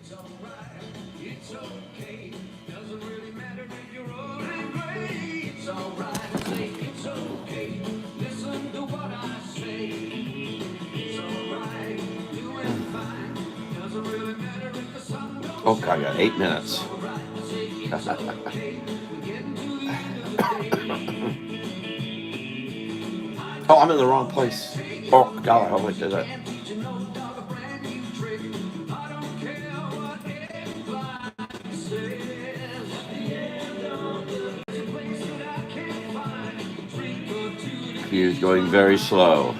It's okay. Doesn't really matter if you're old and gray. It's alright. I say it's okay. Listen to what I say. It's alright. Doing fine. Doesn't really matter if the sun goes. Okay, I got 8 minutes. Alright. I say it's okay. We're getting to the end of the day. Oh, I'm in the wrong place. Oh God, I hope I did that. He is going very slow.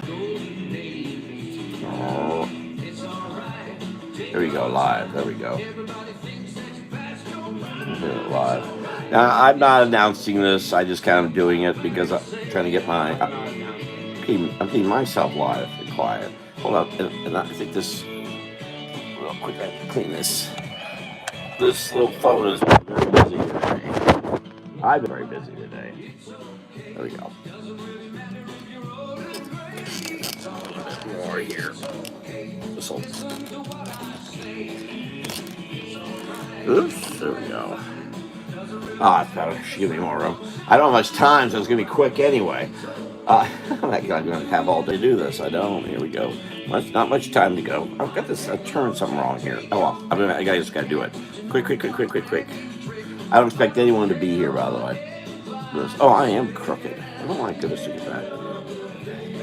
Oh. There we go, live. There we go. Live. Now, I'm not announcing this. I just kind of doing it because I'm trying to get my. I'm keeping myself live and quiet. Hold up, and I think this real quick. I have to clean this. This little phone has been very busy today. I've been very busy today. There we go. A little bit more here. This will. Oops, there we go. Ah, it's better. Should give me more room. I don't have much time, so it's gonna be quick anyway. I'm not gonna have all day to do this. I don't. Here we go. Not much time to go. I've got this. I turned something wrong here. Oh well. I just gotta do it. Quick. I don't expect anyone to be here, by the way. Oh, I am crooked. Oh my goodness, look at that.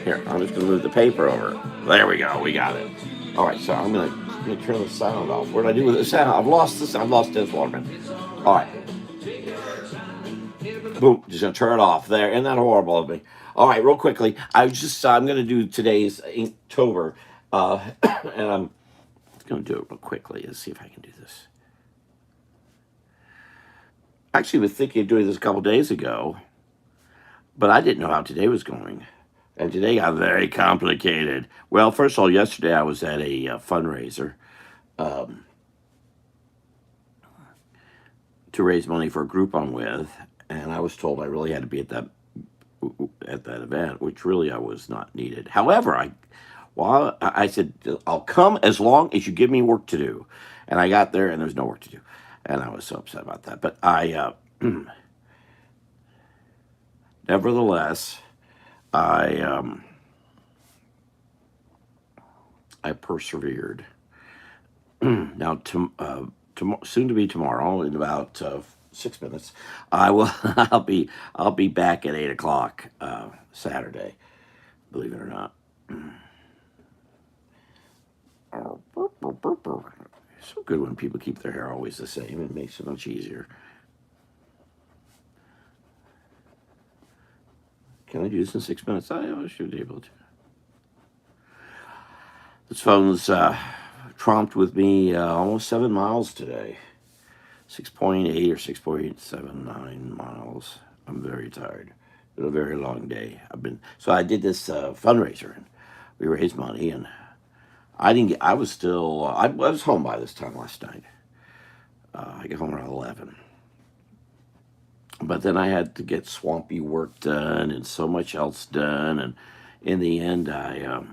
Here, I'm just gonna move the paper over. There we go. We got it. All right, so I'm gonna turn the sound off. What did I do with the sound? I've lost this. I've lost this, Waterman. All right. Boom, just gonna turn it off there. Isn't that horrible of me? All right, real quickly, I'm gonna do today's Inktober, and I'm gonna do it real quickly. Let's see if I can do this. Actually, I was thinking of doing this a couple days ago, but I didn't know how today was going, and today got very complicated. Well, first of all, yesterday I was at a fundraiser to raise money for a group I'm with, and I was told I really had to be at that event, which really I was not needed. However, I said I'll come as long as you give me work to do, and I got there and there's no work to do, and I was so upset about that. But nevertheless, I persevered. Now, soon to be tomorrow, in about 6 minutes, I'll be back at 8 o'clock Saturday. Believe it or not. It's so good when people keep their hair always the same. It makes it much easier. Can I do this in 6 minutes? I should be able to. This phone's tromped with me almost 7 miles today. 6.8 or 6.79 miles. I'm very tired. It's been a very long day. I did this fundraiser, and we raised money, and I was home by this time last night. I got home around 11. But then I had to get swampy work done and so much else done, and in the end, I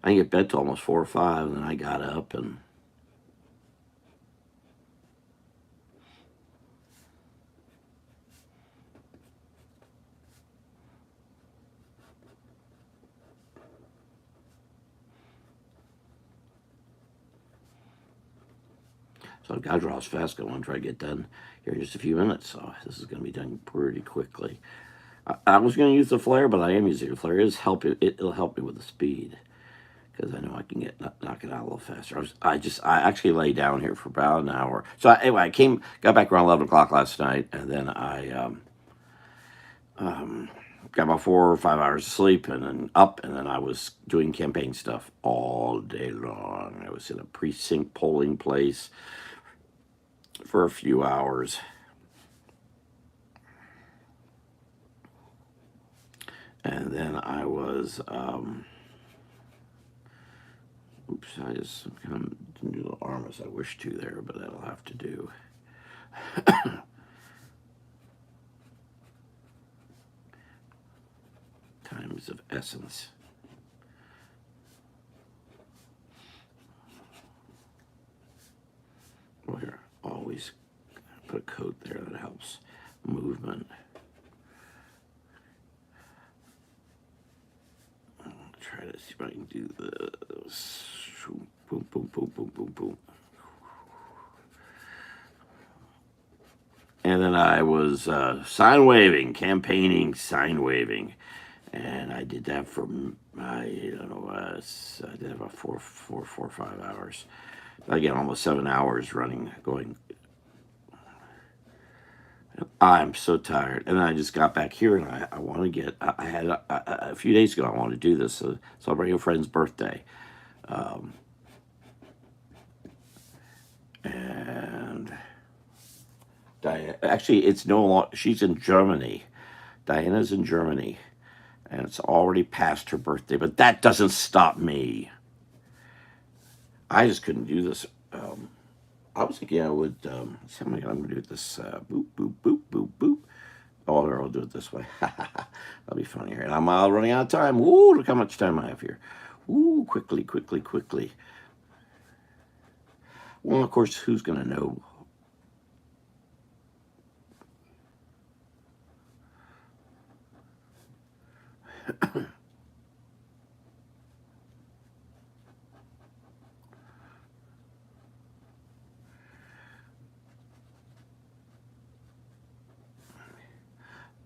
I didn't get bed till almost 4 or 5, and then I got up and so I've got to draw as fast. I want to try to get done here in just a few minutes. So this is going to be done pretty quickly. I was going to use the flare, but I am using the flare. It'll help me with the speed, because I know I can knock it out a little faster. I actually lay down here for about an hour. So anyway, I got back around 11 o'clock last night, and then I got about 4 or 5 hours of sleep, and then up, and then I was doing campaign stuff all day long. I was in a precinct polling place for a few hours. And then I was Oops, I just kind of didn't do the arm as I wish to there, but that'll have to do. Time is of essence. Well, here, always put a coat there that helps movement. I'll try to see if I can do this. Boom, boom, boom, boom, boom, boom. And then I was sign waving, campaigning, sign waving. And I did that for, I don't know, I did about 5 hours. Again, almost 7 hours running, going. I'm so tired. And then I just got back here and I want to get, I had a few days ago, I wanted to do this, celebrating a friend's birthday. And Diana, actually, it's no longer, she's in Germany. Diana's in Germany. And it's already past her birthday, but that doesn't stop me. I just couldn't do this. I was thinking I would, see how I'm going to do this, boop, boop, boop, boop, boop. Oh, I'll do it this way. That'll be funny here. And I'm running out of time. Ooh, look how much time I have here. Ooh, quickly, quickly, quickly. Well, of course, who's going to know?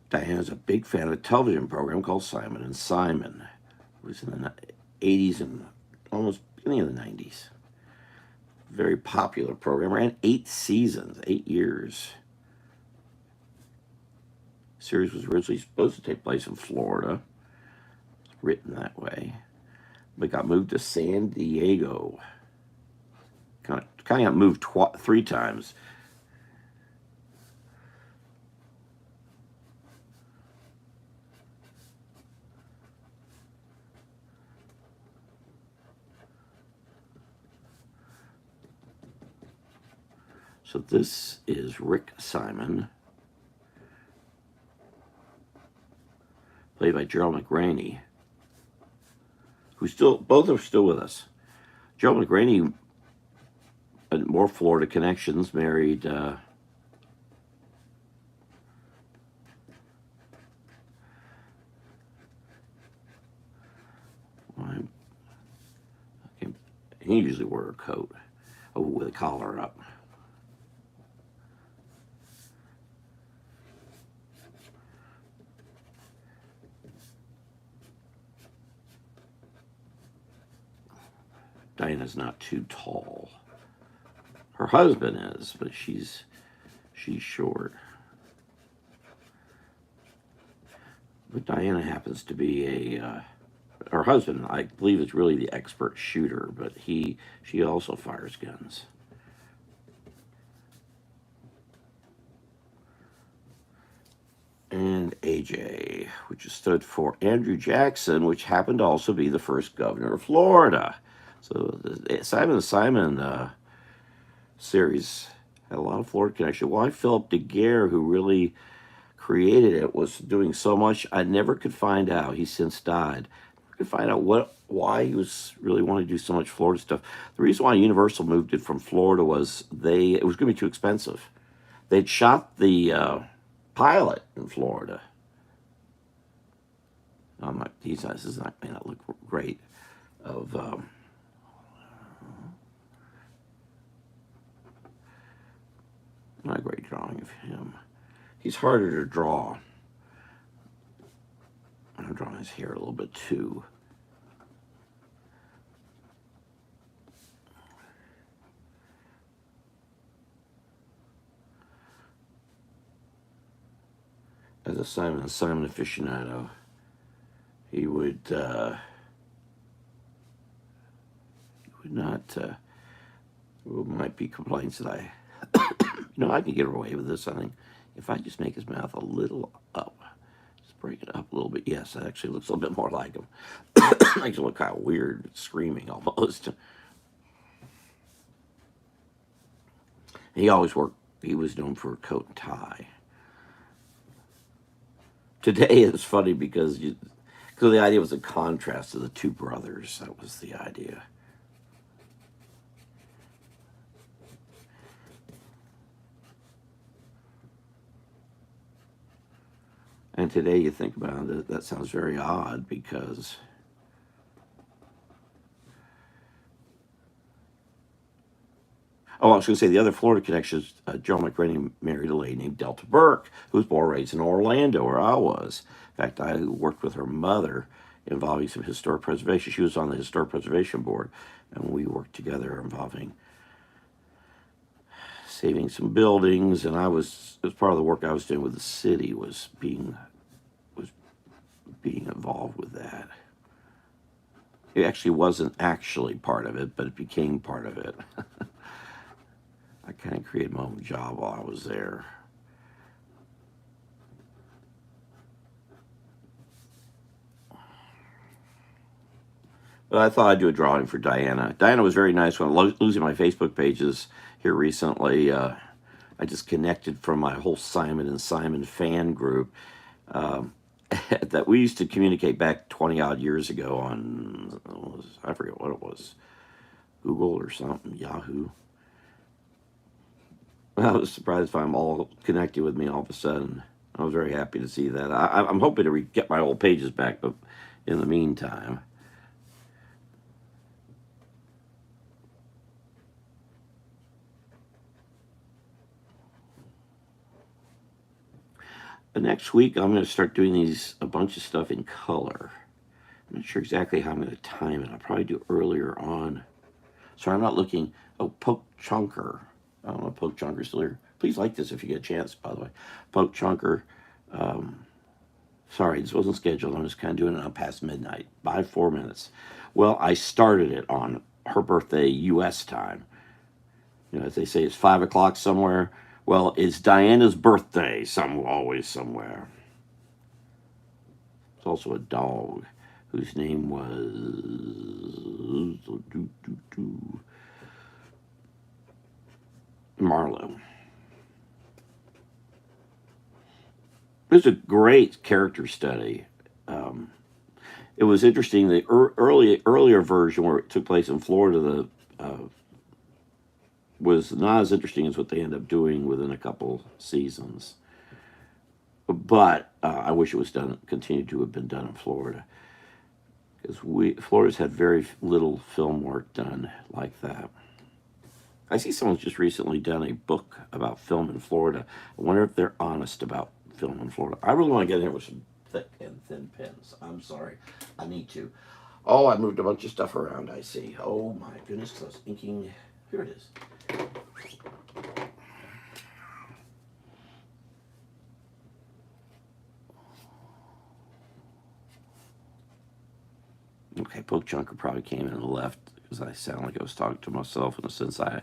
Diana's a big fan of a television program called Simon and Simon. It was in the 80s and almost beginning of the 90s. Very popular program. Ran 8 seasons, 8 years. The series was originally supposed to take place in Florida. It's written that way. But got moved to San Diego. Kind of got moved 3 times. So this is Rick Simon, played by Gerald McRaney, who both are still with us. Gerald McRaney had more Florida connections, married he usually wore a coat with a collar up. Diana's not too tall. Her husband is, but she's short. But Diana happens to be her husband, I believe, is really the expert shooter, but she also fires guns. And AJ, which stood for Andrew Jackson, which happened to also be the first governor of Florida. So the Simon series had a lot of Florida connection. Why Philip DeGuerre, who really created it, was doing so much, I never could find out. He's since died. Never could find out why he was really wanting to do so much Florida stuff. The reason why Universal moved it from Florida was it was going to be too expensive. They'd shot the pilot in Florida. I'm like, this may not look great. Not a great drawing of him. He's harder to draw. I'm drawing his hair a little bit too. As a Simon aficionado, he would not. There might be complaints that I can get away with this. I think if I just make his mouth a little up, just break it up a little bit. Yes, that actually looks a little bit more like him. Makes him look kind of weird, screaming almost. He always worked. He was known for a coat and tie. Today it's funny because the idea was a contrast to the two brothers. That was the idea. And today you think about it, that sounds very odd because oh, I was going to say the other Florida connection is Joe McRaney married a lady named Delta Burke, who was born and raised in Orlando, where I was. In fact, I worked with her mother involving some historic preservation. She was on the Historic Preservation Board, and we worked together involving saving some buildings. And I was, as part of the work I was doing with the city, was being involved with that. It actually wasn't actually part of it, but it became part of it. I kind of created my own job while I was there. But I thought I'd do a drawing for Diana. Diana was very nice when I was losing my Facebook pages here recently. I just connected from my whole Simon and Simon fan group that we used to communicate back 20 odd years ago on, I forget what it was, Google or something, Yahoo. I was surprised if I'm all connected with me all of a sudden. I was very happy to see that. I'm hoping to get my old pages back, but in the meantime. But next week, I'm going to start doing a bunch of stuff in color. I'm not sure exactly how I'm going to time it. I'll probably do earlier on. So I'm not looking. Oh, Poke Chunker. I don't know if Poke Chunker's still here. Please like this if you get a chance, by the way. Poke Chunker. Sorry, this wasn't scheduled. I'm just kind of doing it on past midnight by 4 minutes. Well, I started it on her birthday, U.S. time. You know, as they say, it's 5 o'clock somewhere. Well, it's Diana's birthday, always somewhere. It's also a dog whose name was Marlowe. It was a great character study. It was interesting. The earlier version, where it took place in Florida, was not as interesting as what they end up doing within a couple seasons. But I wish it was continued to have been done in Florida, because Florida's had very little film work done like that. I see someone's just recently done a book about film in Florida. I wonder if they're honest about film in Florida. I really want to get in here with some thick and thin pens. I'm sorry. I need to. Oh, I moved a bunch of stuff around, I see. Oh my goodness, because I was inking. Here it is. Okay, Poke Chunker probably came in and left because I sound like I was talking to myself in a sense I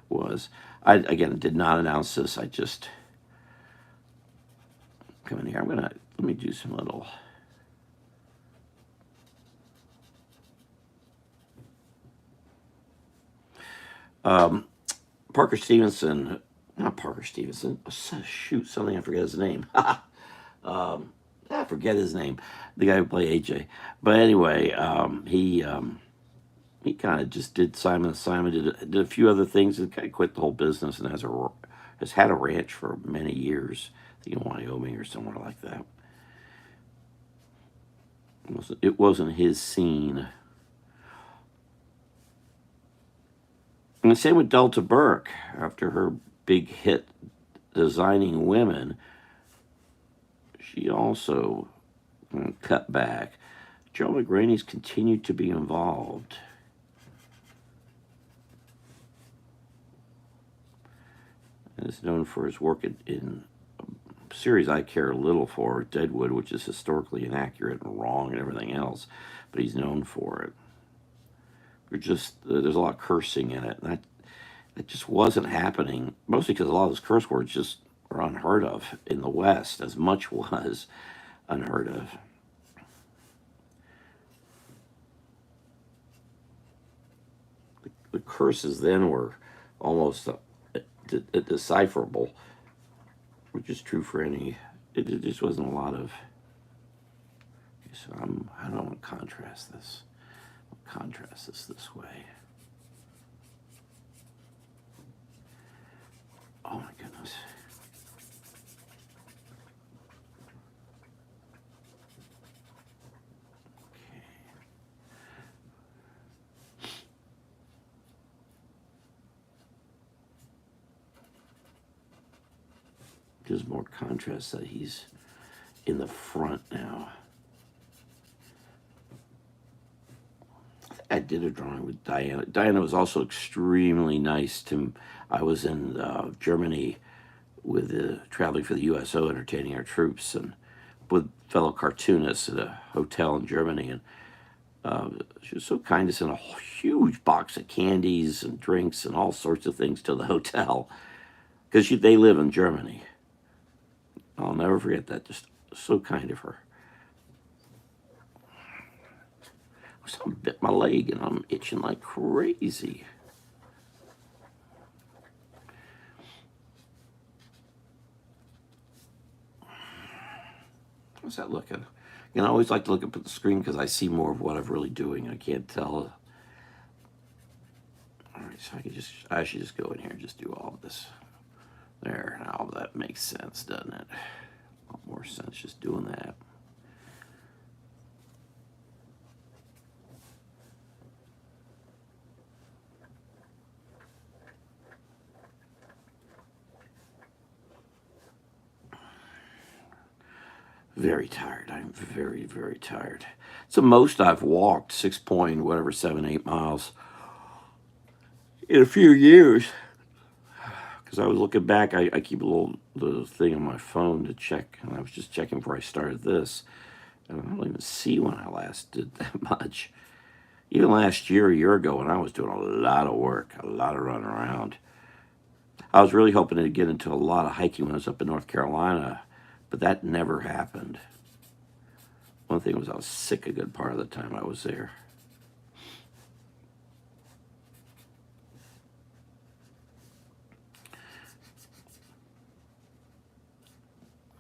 was. I, again, did not announce this. I just come in here. Let me do some little. Parker Stevenson, not Parker Stevenson. Shoot, something I forget his name. I forget his name. The guy who played AJ. But anyway, he kind of just did Simon and Simon. Did a few other things and kind of quit the whole business and has had a ranch for many years. I think in Wyoming or somewhere like that. It wasn't his scene. And the same with Delta Burke. After her big hit Designing Women, she also cut back. Joe McRaney's continued to be involved. And is known for his work in a series I care little for, Deadwood, which is historically inaccurate and wrong and everything else, but he's known for it. There's a lot of cursing in it, and that just wasn't happening, mostly because a lot of those curse words just were unheard of in the West, as much was. unheard of. The curses then were almost decipherable, which is true for any. It just wasn't a lot of. So I don't want to contrast this. I'll contrast this way. Oh my goodness. Okay. Gives more contrast that he's in the front now. I did a drawing with Diana. Diana was also extremely nice to me. I was in Germany with traveling for the USO, entertaining our troops, and with fellow cartoonists at a hotel in Germany. And she was so kind to send a huge box of candies and drinks and all sorts of things to the hotel because they live in Germany. I'll never forget that. Just so kind of her. Something bit my leg and I'm itching like crazy. How's that looking? You know, I always like to look up at the screen because I see more of what I'm really doing. I can't tell. All right, so I should just go in here and just do all of this. There, now that makes sense, doesn't it? A lot more sense just doing that. Very tired. I'm very, very tired. It's the most I've walked, 7, 8 miles in a few years. Because I was looking back, I keep the thing on my phone to check, and I was just checking before I started this. And I don't even see when I last did that much. Even last year, a year ago, when I was doing a lot of work, a lot of running around. I was really hoping to get into a lot of hiking when I was up in North Carolina, but that never happened. One thing was I was sick a good part of the time I was there.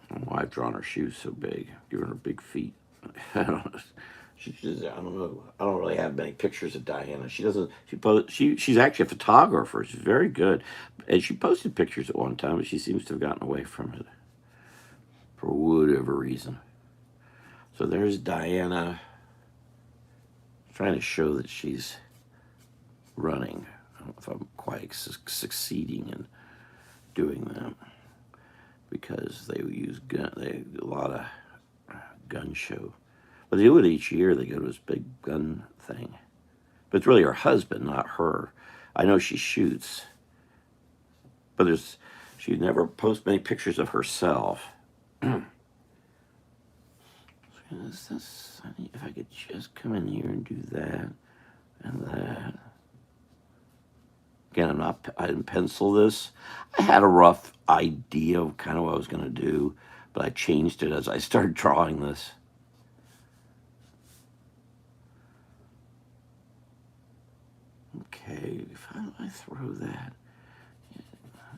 I don't know why I've drawn her shoes so big, given her big feet. I don't know. I don't know. I don't really have many pictures of Diana. She doesn't. She's actually a photographer. She's very good, and she posted pictures at one time, but she seems to have gotten away from it for whatever reason. So there's Diana trying to show that she's running. I don't know if I'm quite succeeding in doing that because they use they do a lot of gun show. But they do it each year. They go to this big gun thing. But it's really her husband, not her. I know she shoots, but she never posts many pictures of herself. If I could just come in here and do that and that. Again, I didn't pencil this. I had a rough idea of kind of what I was going to do, but I changed it as I started drawing this. Okay, how do I throw that?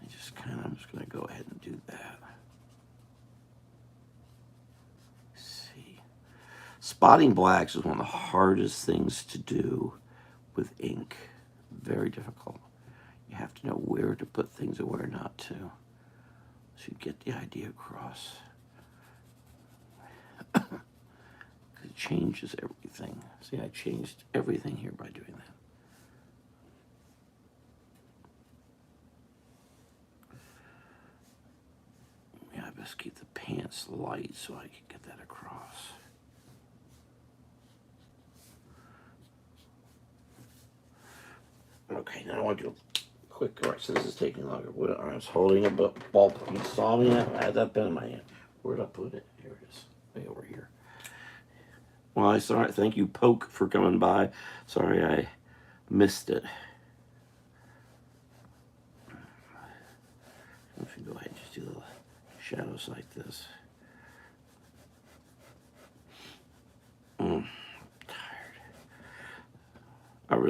I'm just going to go ahead and do that. Let's see. Spotting blacks is one of the hardest things to do with ink. Very difficult. You have to know where to put things and where not to. So you get the idea across. It changes everything. See, I changed everything here by doing that. Yeah, I best keep the pants light so I can get that across. Okay, now I want to do a quick. All right, so this is taking longer. I was holding a ball. You saw me. I had that pen in my hand. Where'd I put it? Here it is. Way over here. Well, sorry. Thank you, Poke, for coming by. Sorry I missed it. I should go ahead and just do the shadows like this.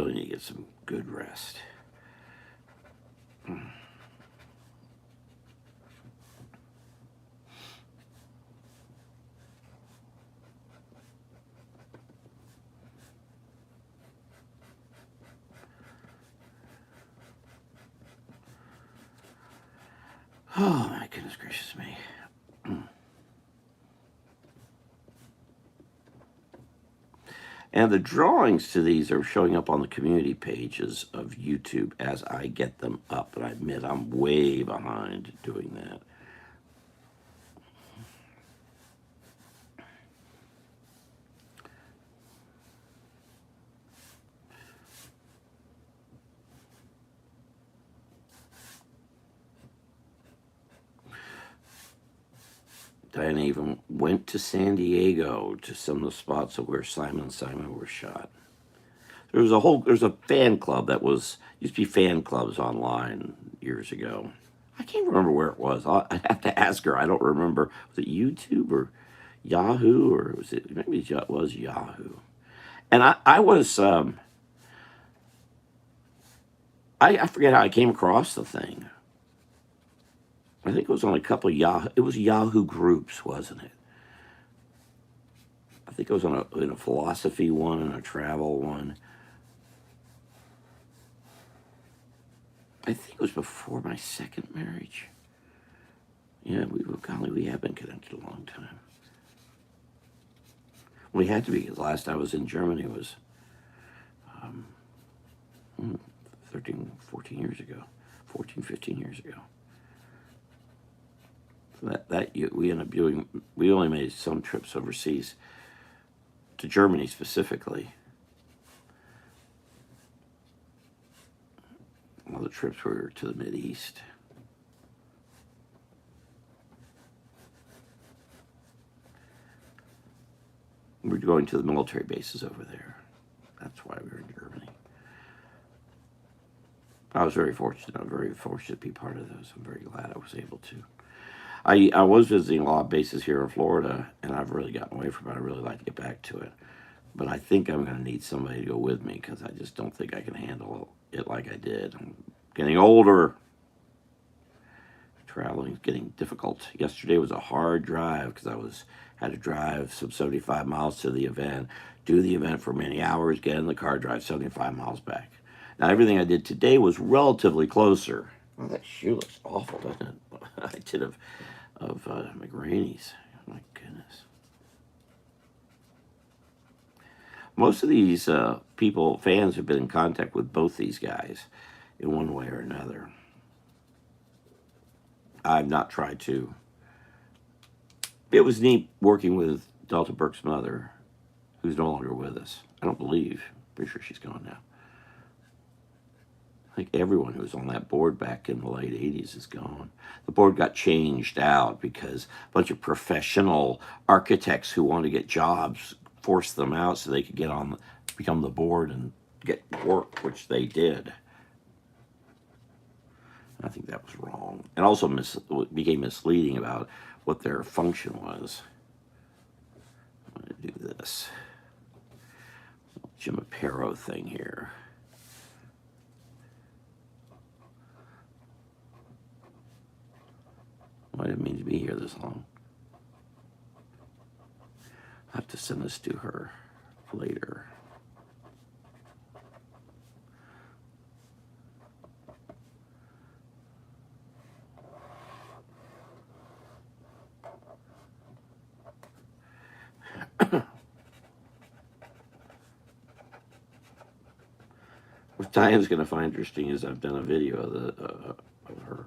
really need to get some good rest. Oh my goodness gracious me. And the drawings to these are showing up on the community pages of YouTube as I get them up. And I admit I'm way behind doing that. Diana even went to San Diego to some of the spots of where Simon and Simon were shot. There's a fan club that used to be fan clubs online years ago. I can't remember where it was. I'd have to ask her. I don't remember. Was it YouTube or Yahoo, or was it, maybe it was Yahoo? And I was, I forget how I came across the thing. I think it was on a couple of it was Yahoo groups, wasn't it? I think it was in a philosophy one and a travel one. I think it was before my second marriage. Yeah, we have been connected a long time. We had to be, because last I was in Germany was 13, 14 years ago. 14, 15 years ago. So we ended up doing, we only made some trips overseas, to Germany specifically. All the trips were to the Mideast. We were going to the military bases over there. That's why we were in Germany. I was very fortunate. I'm very fortunate to be part of those. I'm very glad I was able to. I was visiting a lot of bases here in Florida, and I've really gotten away from it. I really like to get back to it. But I think I'm going to need somebody to go with me, because I just don't think I can handle it like I did. I'm getting older. Traveling is getting difficult. Yesterday was a hard drive, because had to drive some 75 miles to the event, do the event for many hours, get in the car, drive 75 miles back. Now, everything I did today was relatively closer. Oh, that shoe looks awful, doesn't it? I did of McGraney's. My goodness. Most of these fans, have been in contact with both these guys in one way or another. I've not tried to. It was neat working with Delta Burke's mother, who's no longer with us. I don't believe. Pretty sure she's gone now. I think everyone who was on that board back in the late 80s is gone. The board got changed out because a bunch of professional architects who wanted to get jobs forced them out so they could become the board and get work, which they did. I think that was wrong. And also became misleading about what their function was. I'm going to do this Jim Aparo thing here. I didn't mean to be here this long. I have to send this to her later. What Diane's going to find interesting is I've done a video of her.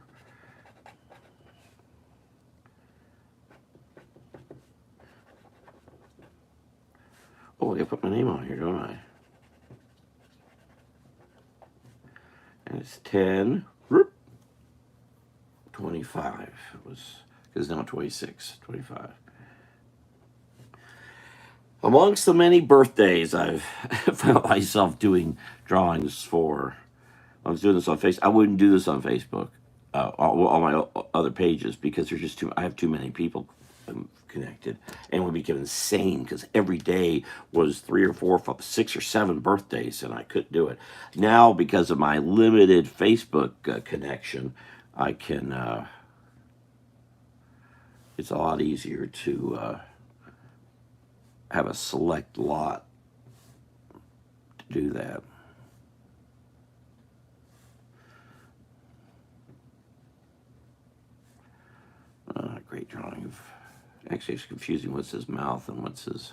Oh, I gotta put my name on here, don't I? And it's 10, 25. It's now 26, 25. Amongst the many birthdays I've found myself doing drawings for, I was doing this on Facebook. I wouldn't do this on Facebook, on my other pages, because there's just I have too many people them connected, and would become insane because every day was 3 or 4, 6 or 7 birthdays, and I couldn't do it. Now, because of my limited Facebook connection, I can. It's a lot easier to have a select lot to do that. Great drawing of. Actually, it's confusing. What's his mouth and what's his.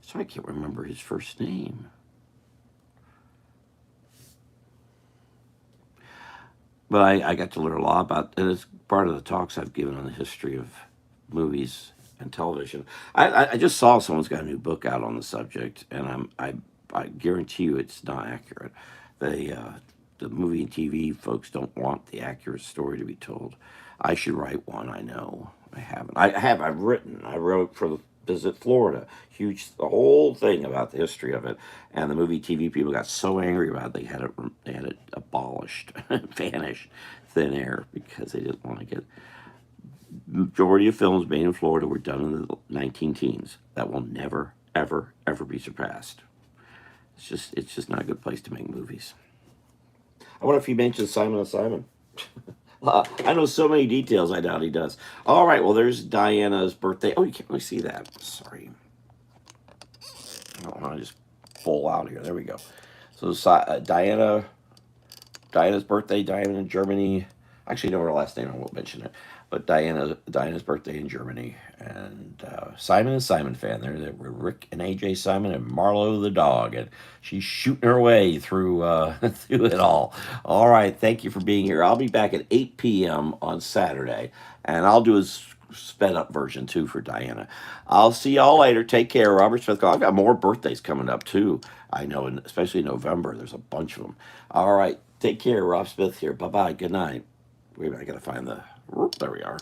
So I can't remember his first name. But I got to learn a lot about, and it's part of the talks I've given on the history of movies and television. I just saw someone's got a new book out on the subject, and I guarantee you it's not accurate. The movie and TV folks don't want the accurate story to be told. I should write one. I know I haven't. I've written. I wrote for Visit Florida. Huge, the whole thing about the history of it, and the movie TV people got so angry about it they had it abolished, vanished, thin air because they didn't want to get. Majority of films made in Florida were done in the 19 teens. That will never, ever, ever be surpassed. It's just not a good place to make movies. I wonder if he mentions Simon and Simon. I know so many details. I doubt he does. All right. Well, there's Diana's birthday. Oh, you can't really see that. Sorry. Oh, I just pull out here. There we go. So Diana's birthday. Diana in Germany. Actually, know her last name. I won't mention it. But Diana's birthday in Germany, and Simon and Simon fan. There were Rick and AJ Simon and Marlo the dog, and she's shooting her way through through it all. All right, thank you for being here. I'll be back at 8 p.m. on Saturday, and I'll do a sped up version too for Diana. I'll see y'all later. Take care, Robert Smith. I've got more birthdays coming up too. I know, and especially in November. There's a bunch of them. All right, take care. Rob Smith here. Bye bye. Good night. Wait a minute, I gotta find the. There we are.